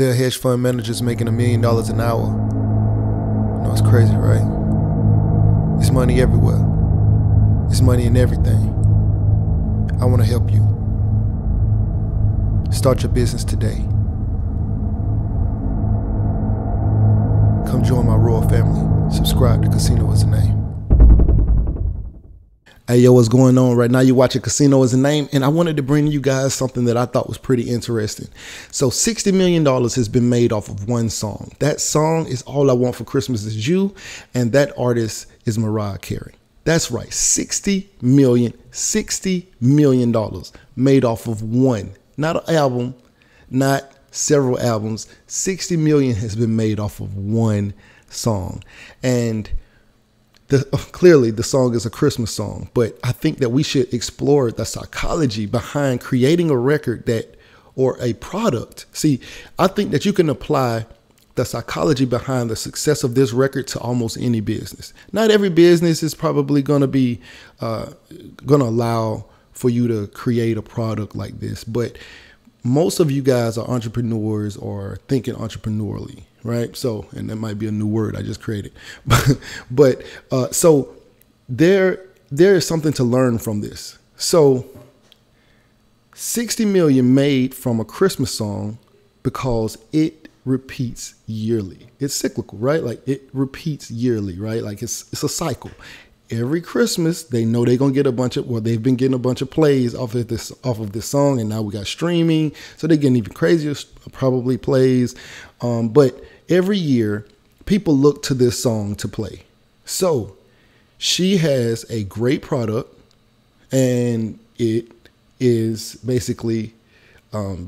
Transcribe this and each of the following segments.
There are hedge fund managers making $1 million an hour. You know, it's crazy, right? It's money everywhere. It's money in everything. I want to help you. Start your business today. Come join my royal family. Subscribe to Casino Is the Name. Hey, yo, what's going on? Right now you're watching Casino Is the Name, and I wanted to bring you guys something that I thought was pretty interesting. So $60 million has been made off of one song. That song is All I Want for Christmas Is You, and that artist is Mariah Carey. That's right, $60 million made off of one. Not an album, not several albums. 60 million has been made off of one song. And clearly the song is a Christmas song, but I think that we should explore the psychology behind creating a record or a product. See, I think that you can apply the psychology behind the success of this record to almost any business. Not every business is probably going to be going to allow for you to create a product like this, but most of you guys are entrepreneurs or thinking entrepreneurially, right? So, and that might be a new word I just created, but so there is something to learn from this. So 60 million made from a Christmas song because it repeats yearly. It's cyclical, right? Like it repeats yearly, right? Like it's a cycle. Every Christmas, they know they're going to get they've been getting a bunch of plays off of this song. And now we got streaming. So they're getting even crazier, probably plays. But every year, people look to this song to play. So she has a great product, and it is basically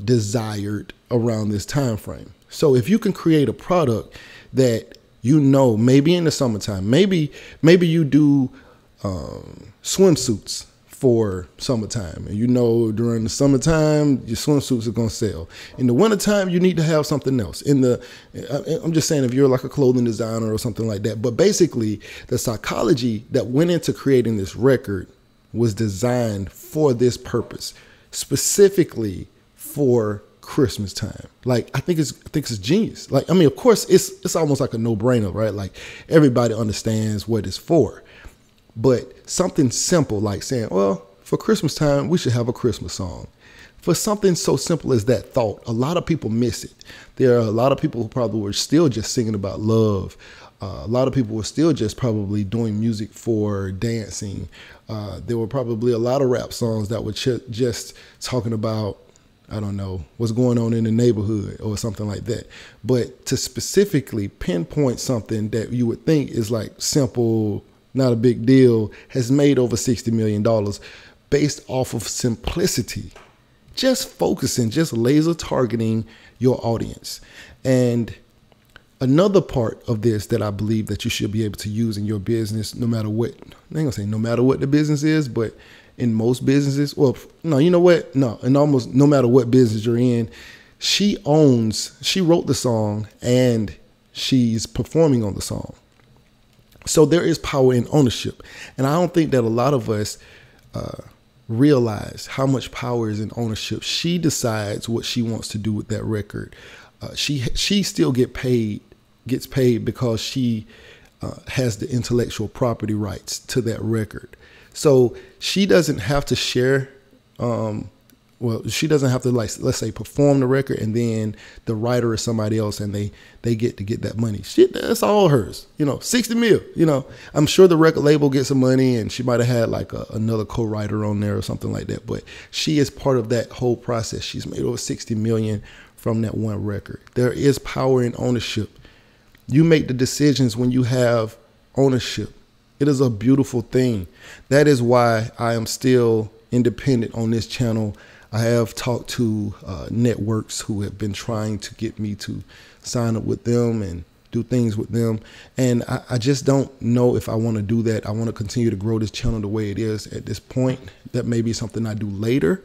desired around this time frame. So if you can create a product that, you know, maybe in the summertime, maybe you do swimsuits for summertime, and you know during the summertime your swimsuits are gonna sell. In the wintertime, you need to have something else. I'm just saying, if you're like a clothing designer or something like that. But basically, the psychology that went into creating this record was designed for this purpose, specifically for Christmas time. Like, I think it's genius. Like, I mean, of course, it's almost like a no-brainer, right? Like, everybody understands what it's for. But something simple like saying, well, for Christmas time, we should have a Christmas song. For something so simple as that thought, a lot of people miss it. There are a lot of people who probably were still just singing about love. A lot of people were still just probably doing music for dancing. There were probably a lot of rap songs that were just talking about, I don't know, what's going on in the neighborhood or something like that. But to specifically pinpoint something that you would think is like simple, not a big deal, has made over $60 million based off of simplicity. Just focusing, just laser targeting your audience. And another part of this that I believe that you should be able to use in your business, no matter what, I ain't gonna say no matter what the business is, but in most businesses, well, no, you know what? No, in almost no matter what business you're in, she wrote the song and she's performing on the song. So there is power in ownership. And I don't think that a lot of us realize how much power is in ownership. She decides what she wants to do with that record. She still gets paid because she has the intellectual property rights to that record. So she doesn't have to share, she doesn't have to, like, let's say, perform the record and then the writer is somebody else and they get to get that money. That's all hers, 60 mil, I'm sure the record label gets some money and she might've had like another co-writer on there or something like that. But she is part of that whole process. She's made over 60 million from that one record. There is power in ownership. You make the decisions when you have ownership. It is a beautiful thing. That is why I am still independent on this channel. I have talked to networks who have been trying to get me to sign up with them and do things with them. And I just don't know if I want to do that. I want to continue to grow this channel the way it is at this point. That may be something I do later.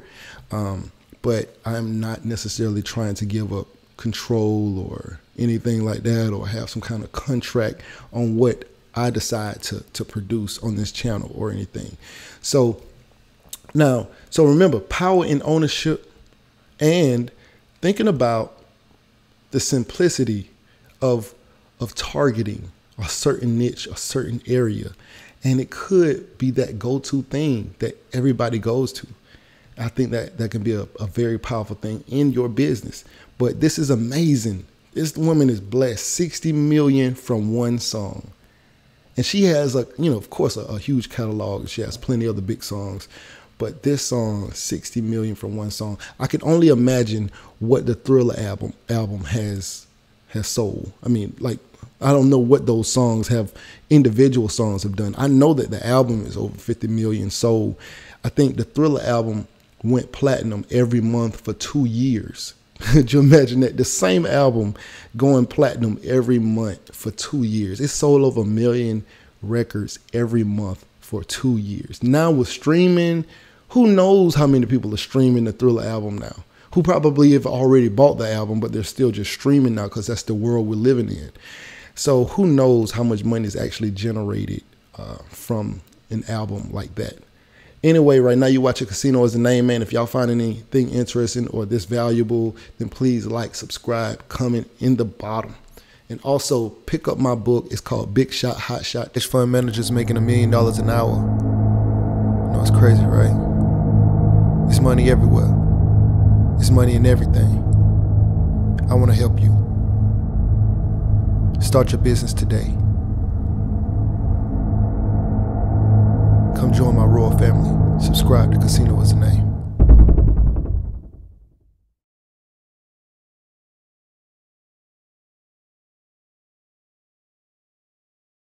But I'm not necessarily trying to give up control or anything like that, or have some kind of contract on what I decide to produce on this channel or anything. So remember, power in ownership and thinking about the simplicity of targeting a certain niche, a certain area. And it could be that go-to thing that everybody goes to. I think that can be a very powerful thing in your business. But this is amazing. This woman is blessed. 60 million from one song. And she has of course, a huge catalog. She has plenty of other big songs. But this song, 60 million from one song. I can only imagine what the Thriller album has sold. I mean, like, I don't know what those individual songs have done. I know that the album is over 50 million sold. I think the Thriller album went platinum every month for 2 years. Could you imagine that? The same album going platinum every month for 2 years. It sold over 1 million records every month for 2 years. Now with streaming, who knows how many people are streaming the Thriller album now? Who probably have already bought the album, but they're still just streaming now because that's the world we're living in. So who knows how much money is actually generated from an album like that. Anyway, right now you're watching Casino Is the Name, man. If y'all find anything interesting or this valuable, then please like, subscribe, comment in the bottom. And also pick up my book. It's called Big Shot, Hot Shot. Hedge fund managers making $1 million an hour. You know, it's crazy, right? There's money everywhere. There's money in everything. I want to help you. Start your business today. Come join my royal family. Subscribe to Casino Is the Name.